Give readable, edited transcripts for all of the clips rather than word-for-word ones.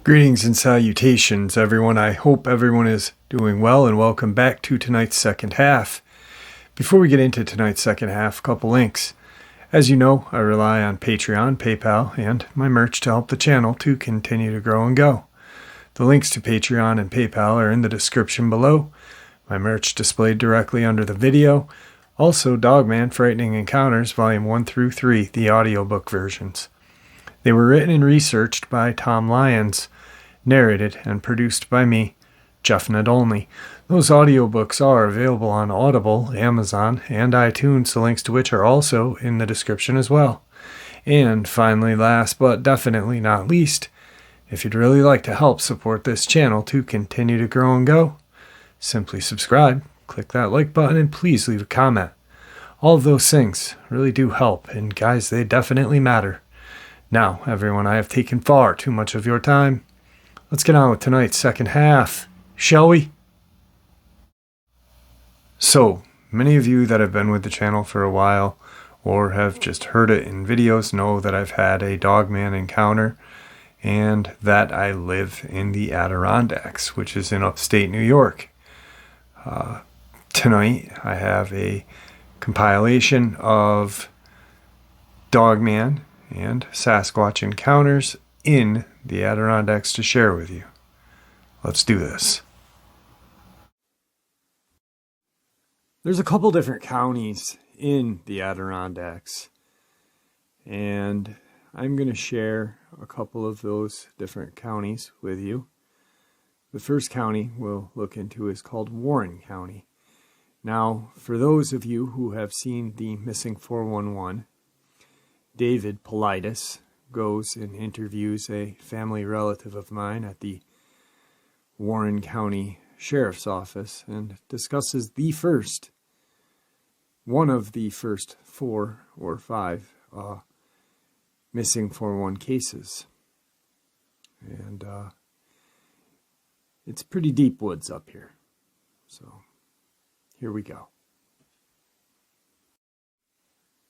Greetings and salutations, everyone. I hope everyone is doing well, and welcome back to tonight's second half. Before we get into tonight's second half, a couple links. As you know, I rely on Patreon, PayPal, and my merch to help the channel to continue to grow and go. The links to Patreon and PayPal are in the description below. My merch displayed directly under the video. Also, Dogman Frightening Encounters, Volume 1 through 3, the audiobook versions. They were written and researched by Tom Lyons, narrated and produced by me, Jeff Nadolny. Those audiobooks are available on Audible, Amazon, and iTunes, the links to which are also in the description as well. And finally, last but definitely not least, if you'd really like to help support this channel to continue to grow and go, simply subscribe, click that like button, and please leave a comment. All of those things really do help, and guys, they definitely matter. Now, everyone, I have taken far too much of your time. Let's get on with tonight's second half, shall we? So, many of you that have been with the channel for a while or have just heard it in videos know that I've had a Dogman encounter and that I live in the Adirondacks, which is in upstate New York. Tonight, I have a compilation of Dogman and Sasquatch encounters in the Adirondacks to share with you. Let's do this. There's a couple different counties in the Adirondacks, and I'm going to share a couple of those different counties with you. The first county we'll look into is called Warren County. Now, for those of you who have seen the Missing 411, David Politis goes and interviews a family relative of mine at the Warren County Sheriff's Office and discusses one of the first 4 or 5 missing 411 cases. And it's pretty deep woods up here. So here we go.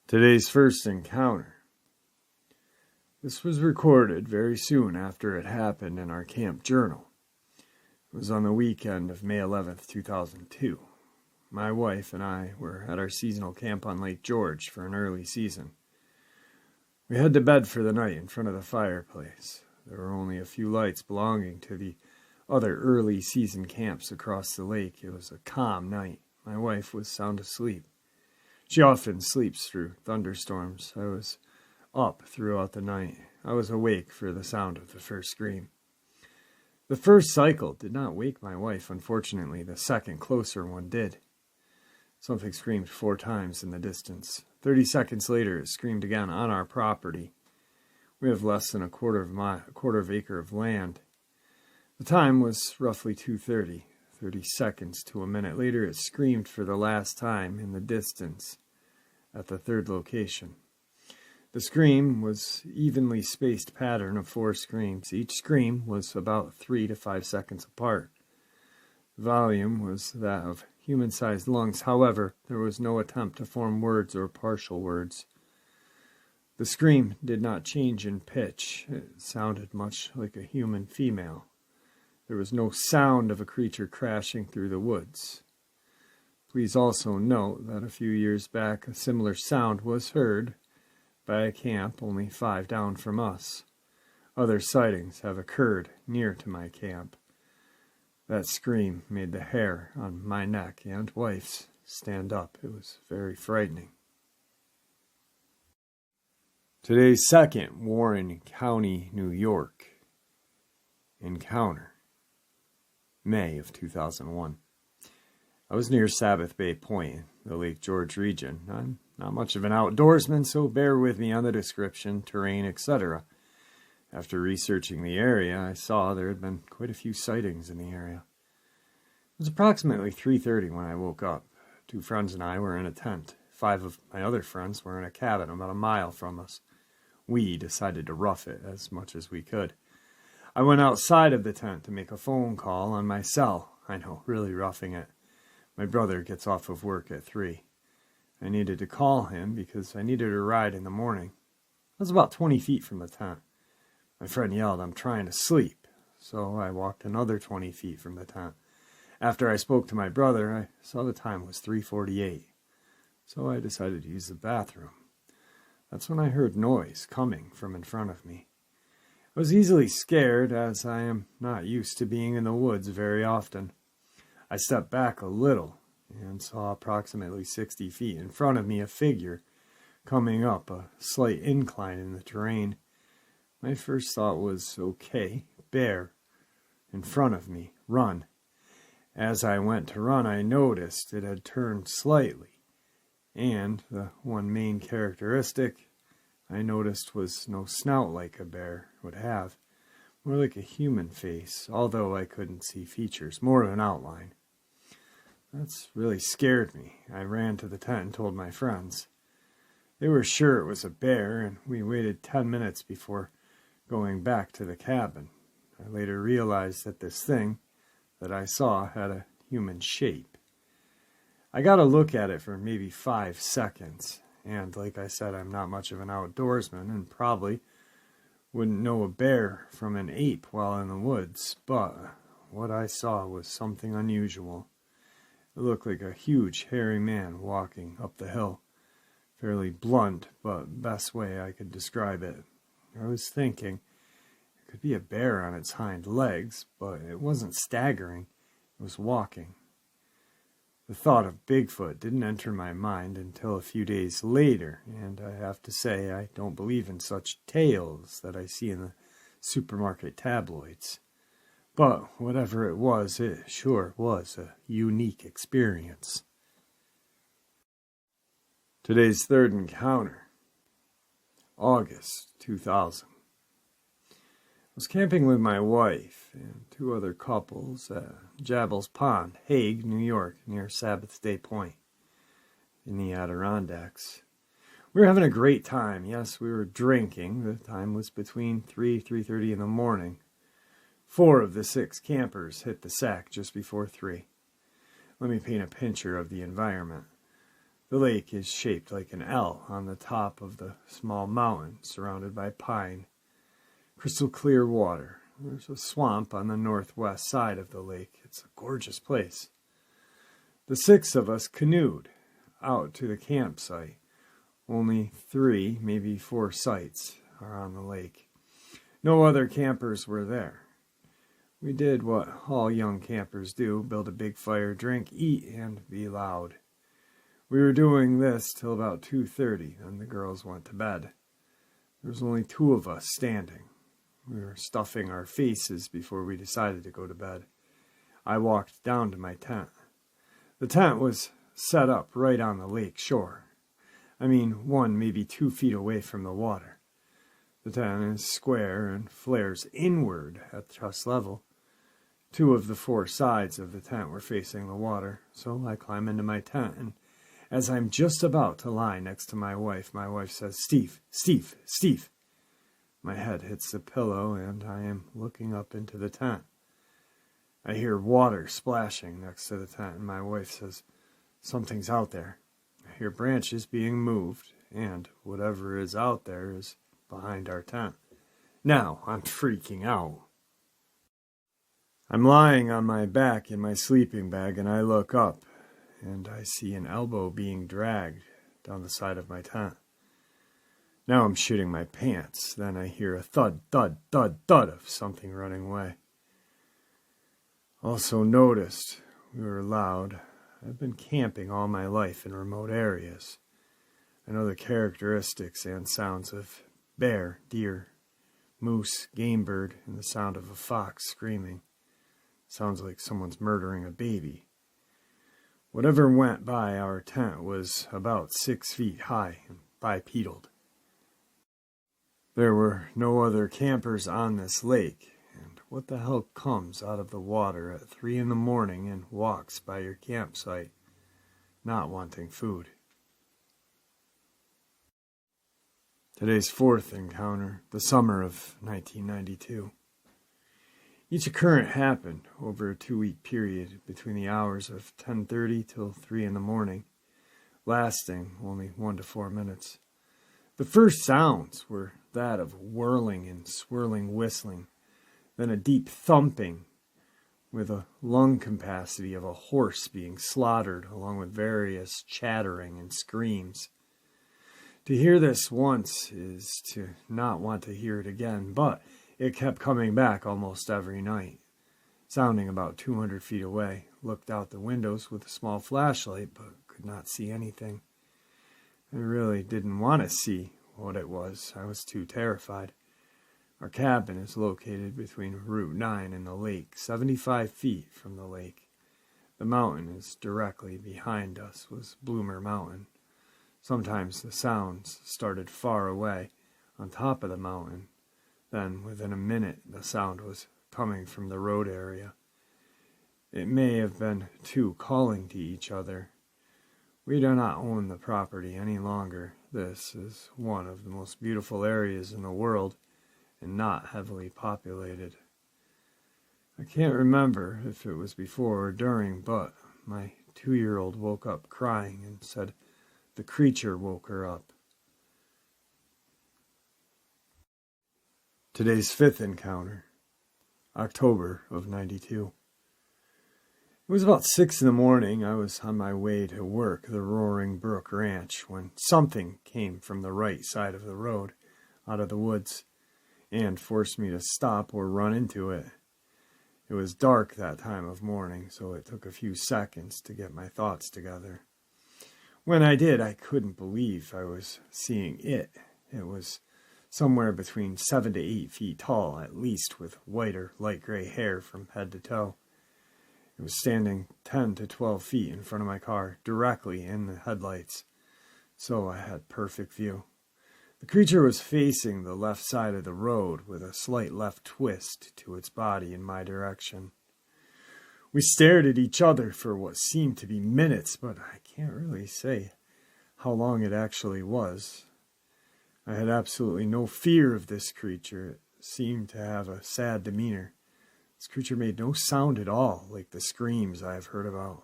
Today's first encounter. This was recorded very soon after it happened in our camp journal. It was on the weekend of May 11th, 2002. My wife and I were at our seasonal camp on Lake George for an early season. We had to bed for the night in front of the fireplace. There were only a few lights belonging to the other early season camps across the lake. It was a calm night. My wife was sound asleep. She often sleeps through thunderstorms. I was up throughout the night. I was awake for the sound of the first scream. The first cycle did not wake my wife. Unfortunately, the second, closer one did. Something screamed 4 times in the distance. 30 seconds later, it screamed again on our property. We have less than a quarter of acre of land. The time was roughly 2:30. 30 seconds to a minute later, it screamed for the last time in the distance at the third location. The scream was evenly spaced pattern of 4 screams. Each scream was about 3 to 5 seconds apart. The volume was that of human-sized lungs. However, there was no attempt to form words or partial words. The scream did not change in pitch. It sounded much like a human female. There was no sound of a creature crashing through the woods. Please also note that a few years back a similar sound was heard by a camp only 5 down from us. Other sightings have occurred near to my camp. That scream made the hair on my neck and wife's stand up. It was very frightening. Today's second Warren County, New York encounter. May of 2001. I was near Sabbath Bay Point in the Lake George region. I'm not much of an outdoorsman, so bear with me on the description, terrain, etc. After researching the area, I saw there had been quite a few sightings in the area. It was approximately 3:30 when I woke up. 2 friends and I were in a tent. 5 of my other friends were in a cabin about a mile from us. We decided to rough it as much as we could. I went outside of the tent to make a phone call on my cell. I know, really roughing it. My brother gets off of work at 3. I needed to call him because I needed a ride in the morning. I was about 20 feet from the tent. My friend yelled, "I'm trying to sleep." So I walked another 20 feet from the tent. After I spoke to my brother, I saw the time was 3:48. So I decided to use the bathroom. That's when I heard noise coming from in front of me. I was easily scared, as I am not used to being in the woods very often. I stepped back a little and saw approximately 60 feet in front of me a figure coming up a slight incline in the terrain. My first thought was, okay, bear in front of me, run. As I went to run, I noticed it had turned slightly, and the one main characteristic I noticed was no snout like a bear would have, more like a human face, although I couldn't see features, more of an outline. That's really scared me. I ran to the tent and told my friends. They were sure it was a bear, and we waited 10 minutes before going back to the cabin. I later realized that this thing that I saw had a human shape. I got a look at it for maybe 5 seconds, and like I said, I'm not much of an outdoorsman and probably wouldn't know a bear from an ape while in the woods, but what I saw was something unusual. It looked like a huge, hairy man walking up the hill. Fairly blunt, but best way I could describe it. I was thinking it could be a bear on its hind legs, but it wasn't staggering, it was walking. The thought of Bigfoot didn't enter my mind until a few days later, and I have to say I don't believe in such tales that I see in the supermarket tabloids. But whatever it sure was a unique experience. Today's third encounter, August 2000. I was camping with my wife and 2 other couples at Jabble's Pond, Hague, New York, near Sabbath Day Point in the Adirondacks. We were having a great time. Yes, we were drinking. The time was between 3:30 in the morning. 4 of the 6 campers hit the sack just before 3. Let me paint a picture of the environment. The lake is shaped like an L on the top of the small mountain, surrounded by pine. Crystal clear water. There's a swamp on the northwest side of the lake. It's a gorgeous place. The 6 of us canoed out to the campsite. Only 3, maybe 4 sites are on the lake. No other campers were there. We did what all young campers do, build a big fire, drink, eat, and be loud. We were doing this till about 2:30, then the girls went to bed. There was only 2 of us standing. We were stuffing our faces before we decided to go to bed. I walked down to my tent. The tent was set up right on the lake shore. I mean, 1, maybe 2 feet away from the water. The tent is square and flares inward at chest level. 2 of the 4 sides of the tent were facing the water, so I climb into my tent, and as I'm just about to lie next to my wife says, "Steve, Steve, Steve." My head hits the pillow, and I am looking up into the tent. I hear water splashing next to the tent, and my wife says, "Something's out there." I hear branches being moved, and whatever is out there is behind our tent. Now I'm freaking out. I'm lying on my back in my sleeping bag, and I look up, and I see an elbow being dragged down the side of my tent. Now I'm shitting my pants. Then I hear a thud, thud, thud, thud of something running away. Also noticed we were loud. I've been camping all my life in remote areas. I know the characteristics and sounds of bear, deer, moose, game bird, and the sound of a fox screaming. Sounds like someone's murdering a baby. Whatever went by our tent was about 6 feet high and bipedal. There were no other campers on this lake, and what the hell comes out of the water at 3 in the morning and walks by your campsite, not wanting food? Today's 4th encounter, the summer of 1992. Each occurrence happened over a 2-week period between the hours of 10:30 till 3 in the morning. lasting only 1 to 4 minutes. The first sounds were that of whirling and swirling whistling, then a deep thumping with a lung capacity of a horse being slaughtered, along with various chattering and screams. To hear this once is to not want to hear it again, but it kept coming back almost every night. Sounding about 200 feet away, looked out the windows with a small flashlight, but could not see anything. I really didn't want to see what it was. I was too terrified. Our cabin is located between Route 9 and the lake, 75 feet from the lake. The mountain is directly behind us was Bloomer Mountain. Sometimes the sounds started far away, on top of the mountain. Then, within a minute, the sound was coming from the road area. It may have been two calling to each other. We do not own the property any longer. This is one of the most beautiful areas in the world and not heavily populated. I can't remember if it was before or during, but my 2-year-old woke up crying and said the creature woke her up. Today's 5th encounter, October of 92. It was about 6 in the morning. I was on my way to work, the Roaring Brook Ranch, when something came from the right side of the road, out of the woods, and forced me to stop or run into it. It was dark that time of morning, so it took a few seconds to get my thoughts together. When I did, I couldn't believe I was seeing it. It was somewhere between 7 to 8 feet tall, at least, with white or light gray hair from head to toe. It was standing 10 to 12 feet in front of my car, directly in the headlights, so I had perfect view. The creature was facing the left side of the road with a slight left twist to its body in my direction. We stared at each other for what seemed to be minutes, but I can't really say how long it actually was. I had absolutely no fear of this creature. It seemed to have a sad demeanor. This creature made no sound at all, like the screams I have heard about.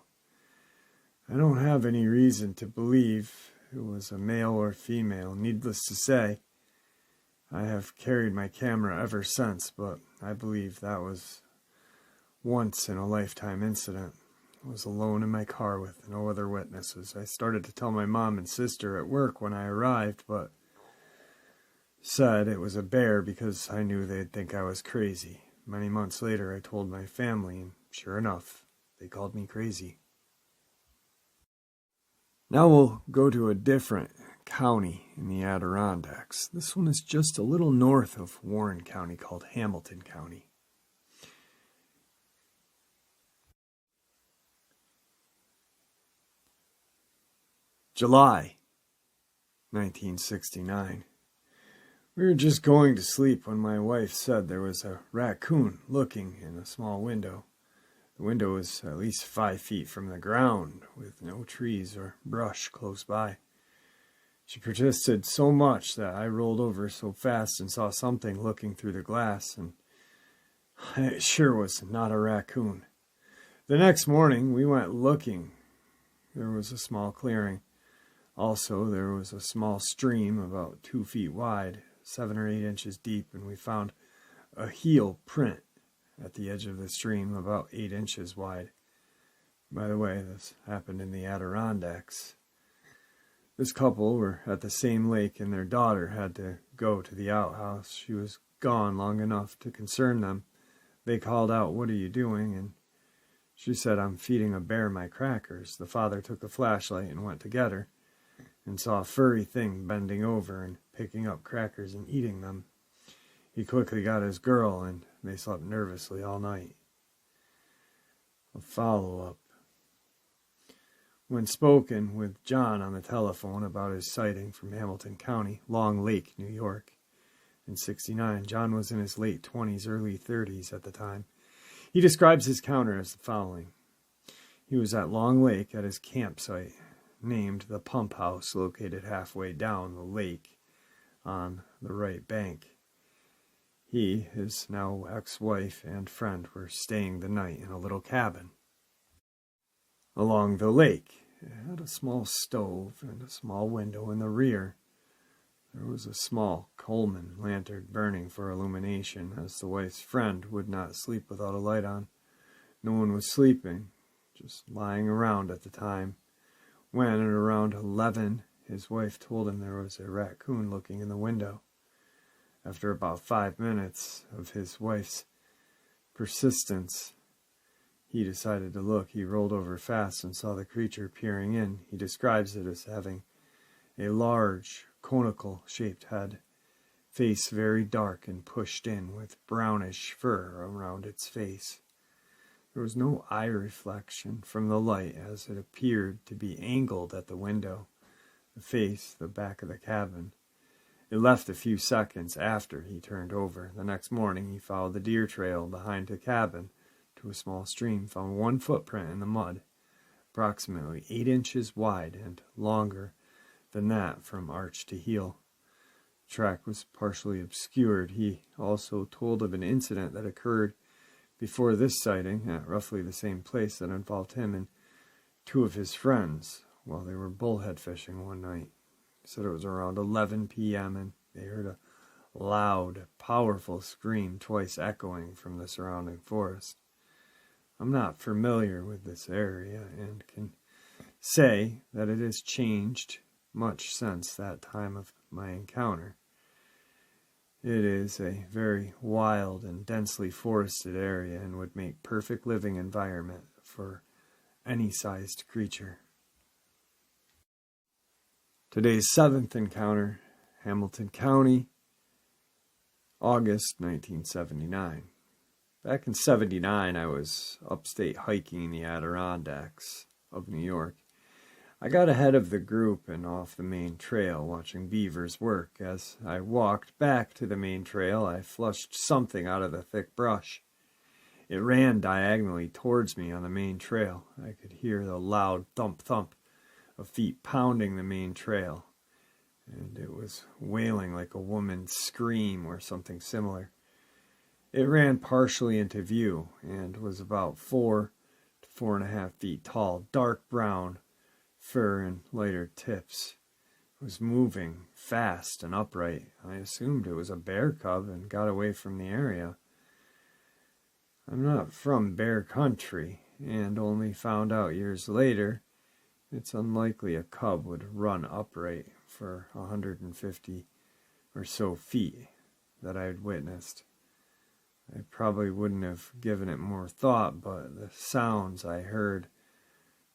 I don't have any reason to believe it was a male or female. Needless to say, I have carried my camera ever since, but I believe that was once-in-a-lifetime incident. I was alone in my car with no other witnesses. I started to tell my mom and sister at work when I arrived, but said it was a bear because I knew they'd think I was crazy. Many months later, I told my family, and sure enough, they called me crazy. Now we'll go to a different county in the Adirondacks. This one is just a little north of Warren County, called Hamilton County. July 1969. We were just going to sleep when my wife said there was a raccoon looking in a small window. The window was at least 5 feet from the ground, with no trees or brush close by. She persisted so much that I rolled over so fast and saw something looking through the glass, and it sure was not a raccoon. The next morning, we went looking. There was a small clearing. Also, there was a small stream about 2 feet wide, 7 or 8 inches deep, and we found a heel print at the edge of the stream about 8 inches wide. By the way, this happened in the Adirondacks. This couple were at the same lake, and their daughter had to go to the outhouse. She was gone long enough to concern them. They called out, "What are you doing?" And she said, "I'm feeding a bear my crackers." The father took a flashlight and went to get her, and saw a furry thing bending over and picking up crackers and eating them. He quickly got his girl, and they slept nervously all night. A follow-up. When spoken with John on the telephone about his sighting from Hamilton County, Long Lake, New York, in '69, John was in his late 20s, early 30s at the time. He describes his encounter as the following. He was at Long Lake at his campsite, named the Pump House, located halfway down the lake on the right bank. He, his now ex-wife, and friend were staying the night in a little cabin along the lake, It had a small stove and a small window in the rear. There was a small Coleman lantern burning for illumination, as the wife's friend would not sleep without a light on. No one was sleeping, just lying around at the time, when at around 11, his wife told him there was a raccoon looking in the window. After about 5 minutes of his wife's persistence, he decided to look. He rolled over fast and saw the creature peering in. He describes it as having a large, conical-shaped head, face very dark and pushed in, with brownish fur around its face. There was no eye reflection from the light, as it appeared to be angled at the window, the face, the back of the cabin. It left a few seconds after he turned over. The next morning he followed the deer trail behind the cabin to a small stream, found one footprint in the mud, approximately 8 inches wide and longer than that from arch to heel. The track was partially obscured. He also told of an incident that occurred before this sighting at roughly the same place that involved him and 2 of his friends while they were bullhead fishing one night. He said it was around 11 p.m. and they heard a loud, powerful scream twice echoing from the surrounding forest. I'm not familiar with this area and can say that it has changed much since that time of my encounter. It is a very wild and densely forested area and would make perfect living environment for any sized creature. Today's 7th encounter, Hamilton County, August 1979. Back in 79, I was upstate hiking in the Adirondacks of New York. I got ahead of the group and off the main trail, watching beavers work. As I walked back to the main trail, I flushed something out of the thick brush. It ran diagonally towards me on the main trail. I could hear the loud thump-thump of feet pounding the main trail, and it was wailing like a woman's scream or something similar. It ran partially into view and was about 4 to 4.5 feet tall, dark brown fur and lighter tips. It was moving fast and upright. I assumed it was a bear cub and got away from the area. I'm not from bear country and only found out years later it's unlikely a cub would run upright for 150 or so feet that I had witnessed. I probably wouldn't have given it more thought, but the sounds I heard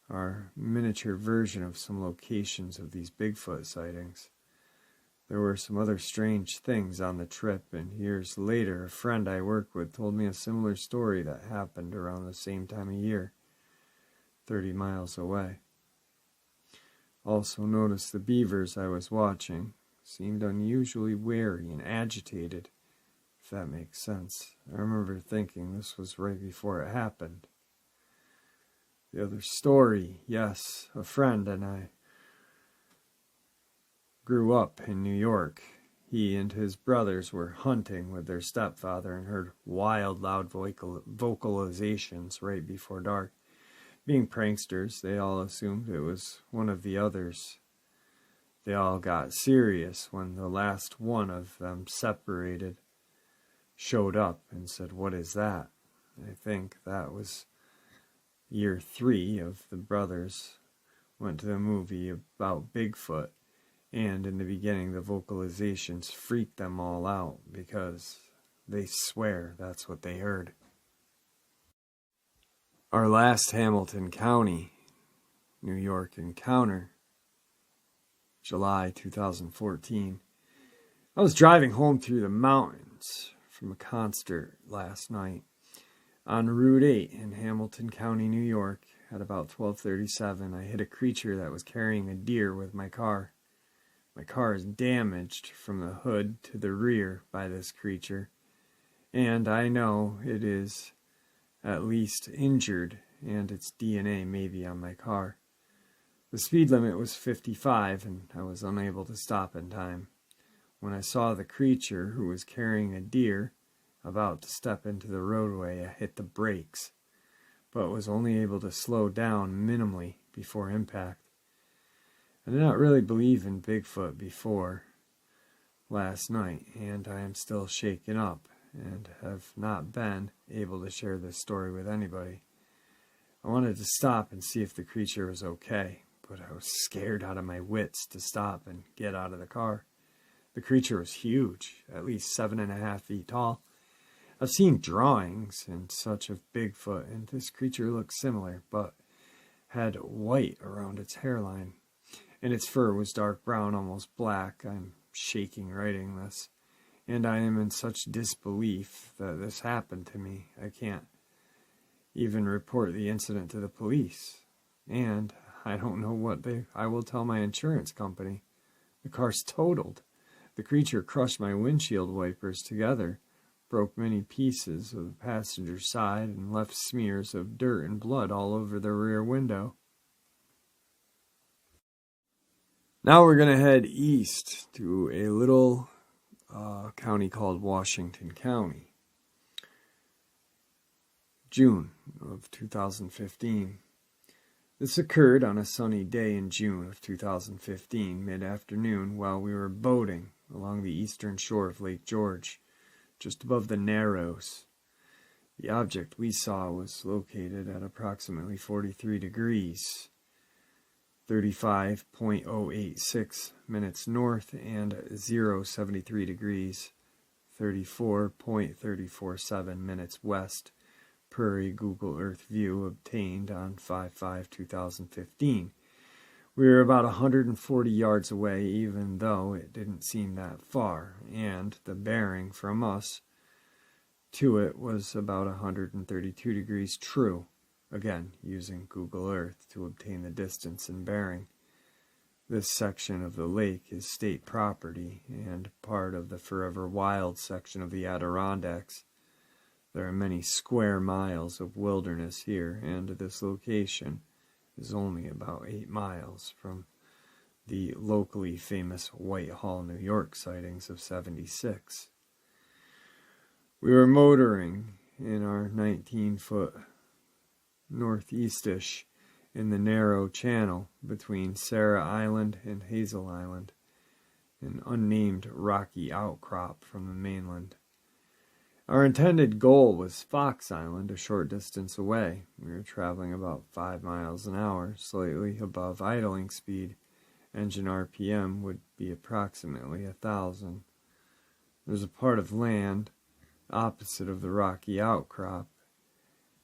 are a miniature version of some locations of these Bigfoot sightings. There were some other strange things on the trip, and years later a friend I work with told me a similar story that happened around the same time of year, 30 miles away. Also noticed the beavers I was watching seemed unusually wary and agitated, if that makes sense. I remember thinking this was right before it happened. The other story, yes, a friend and I grew up in New York. He and his brothers were hunting with their stepfather and heard wild, loud vocalizations right before dark. Being pranksters, they all assumed it was one of the others. They all got serious when the last one of them separated, showed up and said, "What is that?" I think that was year 3 of the brothers went to the movie about Bigfoot, and in the beginning the vocalizations freaked them all out because they swear that's what they heard. Our last Hamilton County, New York encounter, July 2014. I was driving home through the mountains from a concert last night on Route 8 in Hamilton County, New York. At about 12:37, I hit a creature that was carrying a deer with my car. My car is damaged from the hood to the rear by this creature, and I know it is at least injured, and its DNA may be on my car. The speed limit was 55, and I was unable to stop in time. When I saw the creature, who was carrying a deer, about to step into the roadway, I hit the brakes, but was only able to slow down minimally before impact. I did not really believe in Bigfoot before last night, and I am still shaken up and have not been able to share this story with anybody. I wanted to stop and see if the creature was okay, but I was scared out of my wits to stop and get out of the car. The creature was huge, at least 7.5 feet tall. I've seen drawings and such of Bigfoot, and this creature looked similar, but had white around its hairline, and its fur was dark brown, almost black. I'm shaking writing this, and I am in such disbelief that this happened to me. I can't even report the incident to the police, and I don't know what I will tell my insurance company. The car's totaled. The creature crushed my windshield wipers together, broke many pieces of the passenger side, and left smears of dirt and blood all over the rear window. Now we're going to head east to a little county called Washington County. June of 2015. This occurred on a sunny day in June of 2015, mid-afternoon, while we were boating along the eastern shore of Lake George, just above the Narrows. The object we saw was located at approximately 43 degrees, 35.086 minutes north, and 073 degrees, 34.347 minutes west, per a Google Earth view obtained on 5/5/2015. We were about 140 yards away, even though it didn't seem that far, and the bearing from us to it was about 132 degrees true, again using Google Earth to obtain the distance and bearing. This section of the lake is state property and part of the Forever Wild section of the Adirondacks. There are many square miles of wilderness here, and this location is only about 8 miles from the locally famous Whitehall, New York sightings of '76. We were motoring in our 19-foot northeastish in the narrow channel between Sarah Island and Hazel Island, an unnamed rocky outcrop from the mainland. Our intended goal was Fox Island, a short distance away. We were traveling about 5 miles an hour, slightly above idling speed. Engine RPM would be approximately 1,000. There's a part of land opposite of the rocky outcrop,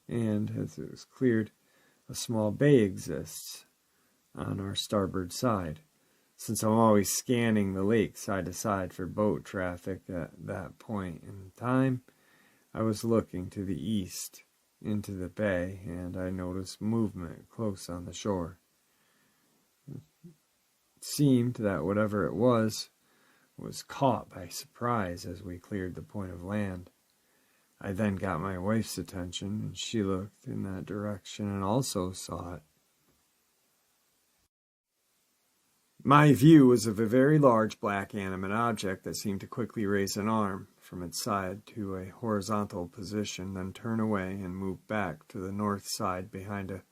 and as it was cleared, a small bay exists on our starboard side. Since I'm always scanning the lake side to side for boat traffic at that point in time, I was looking to the east into the bay, and I noticed movement close on the shore. It seemed that whatever it was caught by surprise as we cleared the point of land. I then got my wife's attention, and she looked in that direction and also saw it. My view was of a very large black animate object that seemed to quickly raise an arm from its side to a horizontal position, then turn away and move back to the north side behind a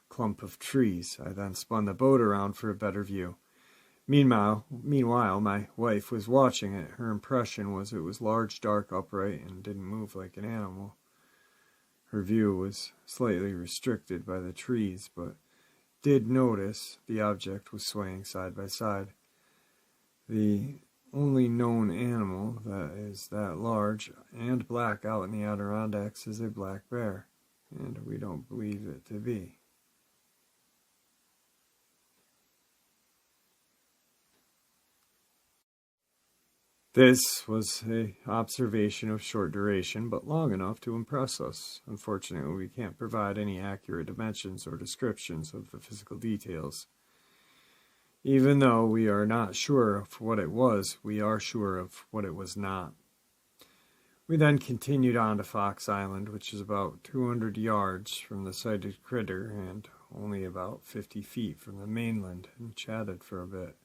clump of trees. I then spun the boat around for a better view. Meanwhile, my wife was watching it. Her impression was it was large, dark, upright, and didn't move like an animal. Her view was slightly restricted by the trees, but did notice the object was swaying side by side. The only known animal that is that large and black out in the Adirondacks is a black bear, and we don't believe it to be. This was an observation of short duration, but long enough to impress us. Unfortunately, we can't provide any accurate dimensions or descriptions of the physical details. Even though we are not sure of what it was, we are sure of what it was not. We then continued on to Fox Island, which is about 200 yards from the sighted critter and only about 50 feet from the mainland, and chatted for a bit.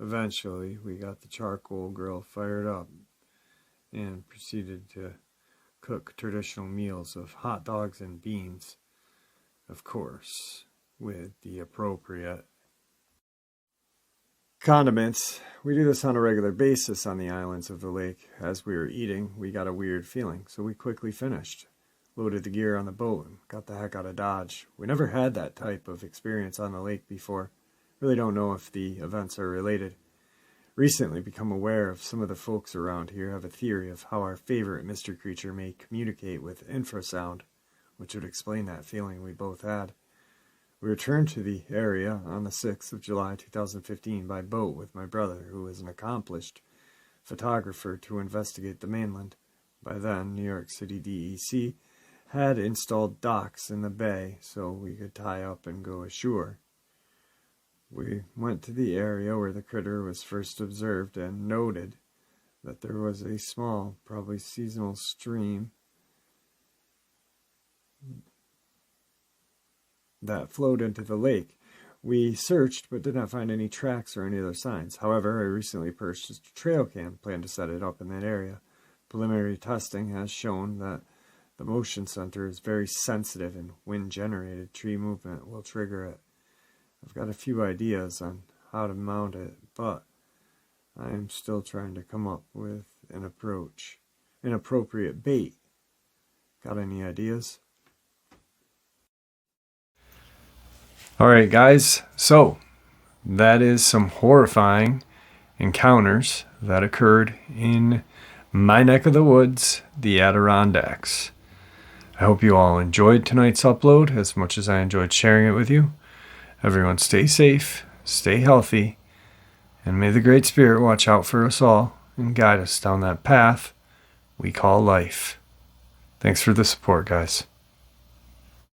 Eventually, we got the charcoal grill fired up and proceeded to cook traditional meals of hot dogs and beans, of course. with the appropriate condiments. We do this on a regular basis on the islands of the lake. As we were eating, we got a weird feeling, so we quickly finished. Loaded the gear on the boat and got the heck out of Dodge. We never had that type of experience on the lake before. Really don't know if the events are related. Recently become aware of some of the folks around here have a theory of how our favorite mystery creature may communicate with infrasound, which would explain that feeling we both had. We returned to the area on the 6th of July 2015 by boat with my brother, who is an accomplished photographer, to investigate the mainland. By then, New York City DEC had installed docks in the bay so we could tie up and go ashore. We went to the area where the critter was first observed and noted that there was a small, probably seasonal stream that flowed into the lake. We searched but did not find any tracks or any other signs. However, I recently purchased a trail cam, plan to set it up in that area. Preliminary testing has shown that the motion sensor is very sensitive and wind-generated tree movement will trigger it. I've got a few ideas on how to mount it, but I am still trying to come up with an appropriate bait. Got any ideas? Alright guys, so that is some horrifying encounters that occurred in my neck of the woods, the Adirondacks. I hope you all enjoyed tonight's upload as much as I enjoyed sharing it with you. Everyone stay safe, stay healthy, and may the Great Spirit watch out for us all and guide us down that path we call life. Thanks for the support, guys.